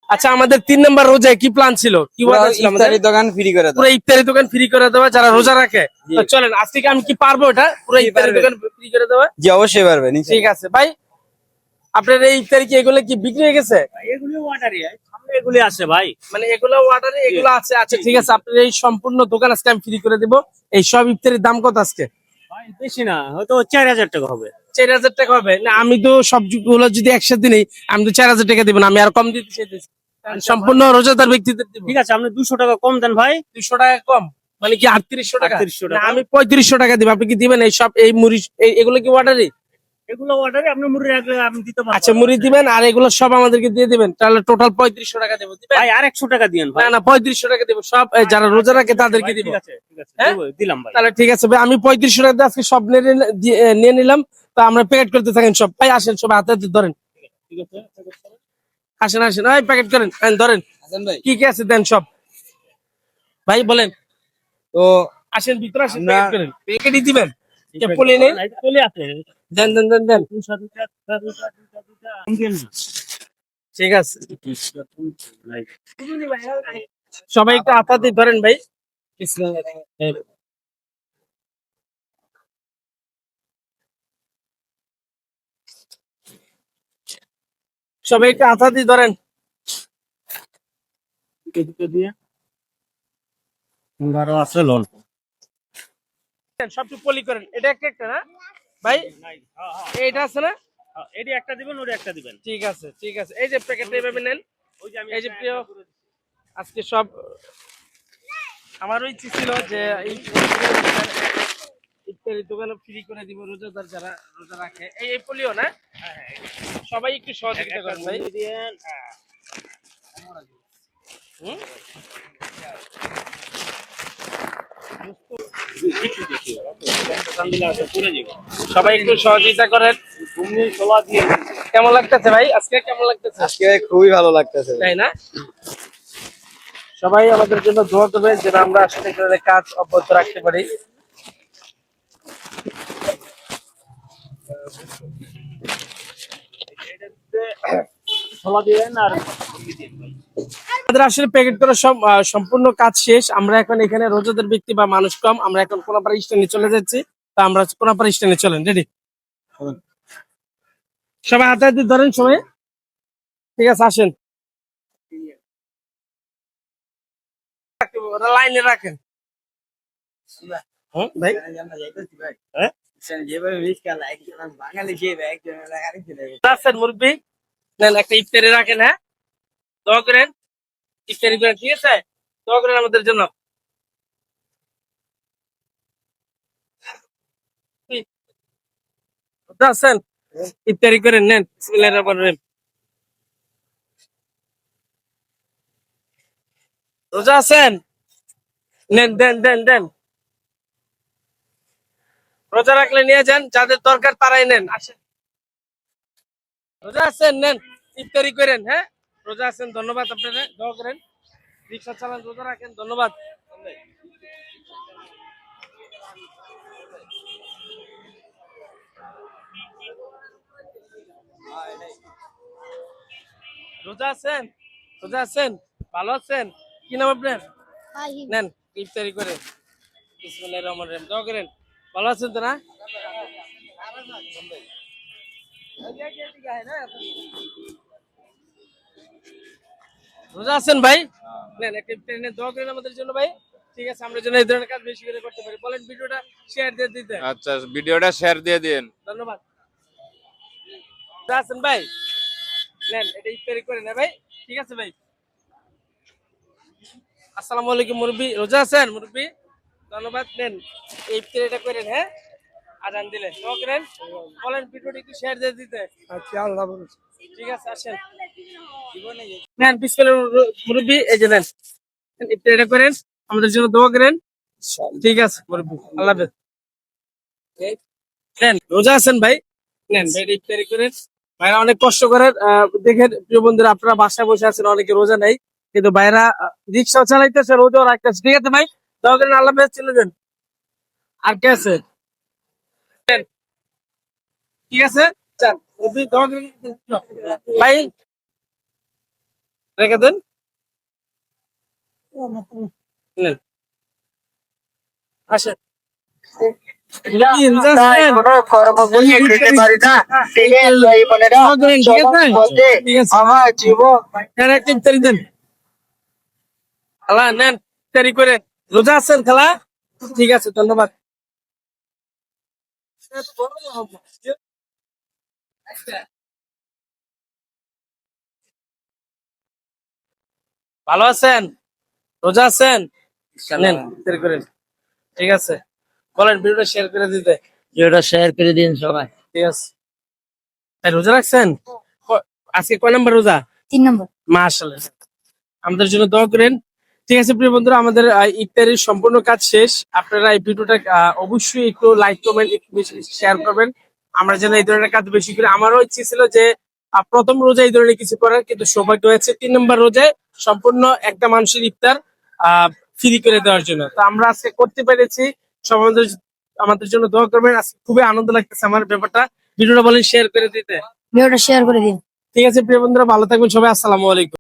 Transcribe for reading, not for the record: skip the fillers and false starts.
আচ্ছা, আমাদের 3 নম্বর রোজায় কি প্ল্যান ছিল, কি পুরো ওয়াদা ছিল আমাদের? ইফতারি দোকান ফ্রি করে দাও। পুরো ইফতারি দোকান ফ্রি করে দেওয়া যারা রোজা রাখে। জি। তো চলেন আজ থেকে আমি কি পারবো এটা পুরো জি, ইফতারি পারবেন। দোকান ফ্রি করে দেওয়া? জি অবশ্যই পারবেন ঠিক আছে ভাই, আপনার এই ইফতারি কি এগুলো কি বিক্রি হয়ে গেছে? এগুলি অর্ডারই সামনে এগুলি আছে ভাই। মানে এগুলো অর্ডারে এগুলো আছে? আচ্ছা ঠিক আছে, আপনার এই সম্পূর্ণ দোকান আজকে আমি ফ্রি করে দিব। এই সব ইফতারির দাম কত আজকে? ভাই বেশি না, হয়তো 4000 টাকা হবে। 4000 টাকা হবে না? আমি তো সবগুলো যদি একসাথে নেই আমি তো 4000 টাকা দিব না, আমি আর কম দিতে চাইতেছি। আমি সম্পূর্ণ রোজাদার ব্যক্তিদের দিব। ঠিক আছে, আপনি 200 টাকা কম দেন ভাই। 200 টাকা কম মানে কি 3800 টাকা? 3800 না, টাকা। আমি 3500 টাকা দিব, আপনি কি দিবেন? এই সব এই মুড়ি এগুলো কি অর্ডারই? এগুলো অর্ডারে আপনি মুড়ি রাখলে আমি দিতে পারবো। আচ্ছা মুড়ি দিবেন আর এগুলো সব আমাদেরকে দিয়ে দিবেন, তাহলে টোটাল 3500 টাকা দেবো। দিবেন? ভাই আর 100 টাকা দিয়েন না ভাই। না, 3500 টাকা দেবো সব যারা রোজা রাখে তাদেরকে দিব। ঠিক আছে ঠিক আছে, হ্যাঁ? দিলাম ভাই। তাহলে ঠিক আছে ভাই, আমি 3500 টাকা দিয়ে আজকে সব নিয়ে নিলাম। তো আমরা প্যাকেট করতে থাকেন সব। ভাই আসেন সব হাতে হাতে ধরেন। ঠিক আছে। আসেন আসেন, এই প্যাকেট করেন, ধরেন হাসান ভাই। কি কি আছে দেন সব। ভাই বলেন, তো আসেন ভিতরে আসেন, আমরা- প্যাকেট করেন। প্যাকেটই দিবেন, কে পলি নেই? চলে আছে। দেন দেন দেন দেন। ঠিক আছে, সবাই একটু হাত হাতে ধরেন ভাই। সবাই একটু হাত হাতে ধরেন। আরো আছে লোন। সবটুকু পলি করেন। এটা একটা একটা না ভাই, এইটা আছে না? এটি একটা দিবেন, ওটা একটা দিবেন। ঠিক আছে ঠিক আছে, এই যে প্যাকেটটা এইভাবে নেন। ওই যে আমি এই যে প্রিয়, আজকে সব আমারও ইচ্ছে ছিল যে এই ইফতারি দোকানে ফ্রি করে দিব রোজাদার যারা রোজা রাখে। এই পলিও না, সবাই একটু সহযোগিতা করেন ভাই। দিয়েন। হুম? সবাই একটু সহযোগিতা করেন। কেমন লাগতেছে ভাই আজকে, কেমন লাগতেছে? আজকে ভাই খুবই ভালো লাগতেছে। তাই না? সবাই আমাদের জন্য দোয়া করবেন যেন আমরা আসলে করে কাজ অব্যাহত রাখতে পারি। আমাদের আসলে প্যাকেট করা সব সম্পূর্ণ কাজ শেষ। আমরা এখন এখানে রোজাদার ব্যক্তি বা মানুষ কম, আমরা এখন কোনাপাড়া স্ট্যান্ডে চলে যাচ্ছি। তো আমরা কোনাপাড়া স্ট্যান্ডে চলেন, রেডি? সবাই হাতে হাতে ধরেন সবাই। ঠিক আছে আসেন, লাইনে রাখেন। হুম, ভাই হ্যাঁ? আছেন মুরব্বী, নেন একটা ইফতারি রাখেন। হ্যাঁ, দোয়া করেন, ইফতারি করেন, ঠিক আছে? দোয়া করেন আমাদের জন্য। আছেন, ইফতারি করেন, নেন। বিসমিল্লাহির রহমানির রহিম। রোজা আছেন? নেন, দেন দেন দেন। রোজা রাখলে নিয়ে যান, যাদের দরকার তারাই নেন। আসেন, রোজা আছেন নেন, ইফতারি করেন। হ্যাঁ, রোজা আছেন, ধন্যবাদ আপনাদের, দোয়া করেন। রিক্সা চালান, রোজা রাখেন, ধন্যবাদ। রোজা আছেন? রোজা আছেন? ভালো আছেন? কি নাম আপনার? নেন, ইফতারি করেন। বিসমিল্লাহির রহমানির রহিম, দোয়া করেন। ভালো আছেন তো না? রোজা আছেন ভাই? নেন একটা ইফতারি নেন, দোয়া করেন আমাদের জন্য ভাই। ঠিক আছে, আমরা যেন এই ধরনের কাজ বেশি করে করতে পারি। বলেন ভিডিওটা শেয়ার দিয়ে দিতে। আচ্ছা ভিডিওটা শেয়ার দিয়ে দিন। ধন্যবাদ। রোজা আছেন ভাই? নেন এটা ইফতারি করে না ভাই, ঠিক আছে ভাই? আসসালামু আলাইকুম মুরব্বি, রোজা আছেন মুরব্বি? ধন্যবাদ, নেন এই ইফতারিটা করেন। হ্যাঁ, আজান দিলে দোয়া করেন। বলেন ভিডিওটা একটু শেয়ার দিয়ে দিতে। আচ্ছা আল্লাহ বলছে। ঠিক আছে আসেন, নেন বিসমিল্লাহ মুরব্বি, এই যে নেন ইফতারিটা করেন, আমাদের জন্য দোয়া করেন। ঠিক আছে মুরব্বি, আল্লাহ হাফেজ। নেন, রোজা আছেন ভাই? নেন ভাই এটা ইফতারি করেন। ভাইরা অনেক কষ্ট করেন, দেখেন প্রিয় বন্ধুরা, আপনারা বাসায় বসে আছেন, অনেকে রোজা নাই, কিন্তু ভাইরা রিক্সা চালাইতেছে, রোজাও রাখতেছে। ঠিক আছে ভাই, দোয়া করেন, আল্লাহ হাফেজ, চলে যান। আর কে আছে? নেন, ঠিক আছে, যান। মুরব্বি, দোয়া করেন ভাই। রেখে দেন। নেন। আসেন। কি রোজা আছেন? ঠিক আছে? ঠিক আছে। নেন, একটা ইফতারি দেন। খালা নেন ইফতারি করে। রোজা আছেন খালা? ঠিক আছে, ধন্যবাদ। ভালো আছেন? রোজা আছেন? নেন ইফতারি করেন। ঠিক আছে, বলেন ভিডিওটা শেয়ার করে দিতে। ভিডিওটা শেয়ার করে দিন সবাই। ঠিক আছে। তাই রোজা রাখছেন? আজকে কয় নাম্বার রোজা? 3 নম্বর। মাশাআল্লাহ। আমাদের জন্য দোয়া করেন। ঠিক আছে প্রিয় বন্ধুরা, আমাদের ইফতারির সম্পূর্ণ কাজ শেষ। আপনারা এই ভিডিওটা অবশ্যই একটু লাইক কমেন্ট একটু বেশি শেয়ার করবেন, আমরা যেন এই ধরনের কাজ বেশি করি। আমারও ইচ্ছে ছিল যে প্রথম রোজা এই ধরনের কিছু করার, কিন্তু সৌভাগ্য হয়েছে 3 নম্বর রোজায় সম্পূর্ণ একটা মানুষের ইফতার ফ্রি করে দেওয়ার জন্য। তো আমরা আজকে করতে পেরেছি। সবাই আমাদের জন্য দোয়া করবেন। আজকে খুবই আনন্দ লাগতেছে আমার ব্যাপারটা। ভিডিওটা বলেন শেয়ার করে দিতে। ভিডিওটা শেয়ার করে দিন। ঠিক আছে প্রিয় বন্ধুরা, ভালো থাকবেন সবাই। আসসালামু আলাইকুম।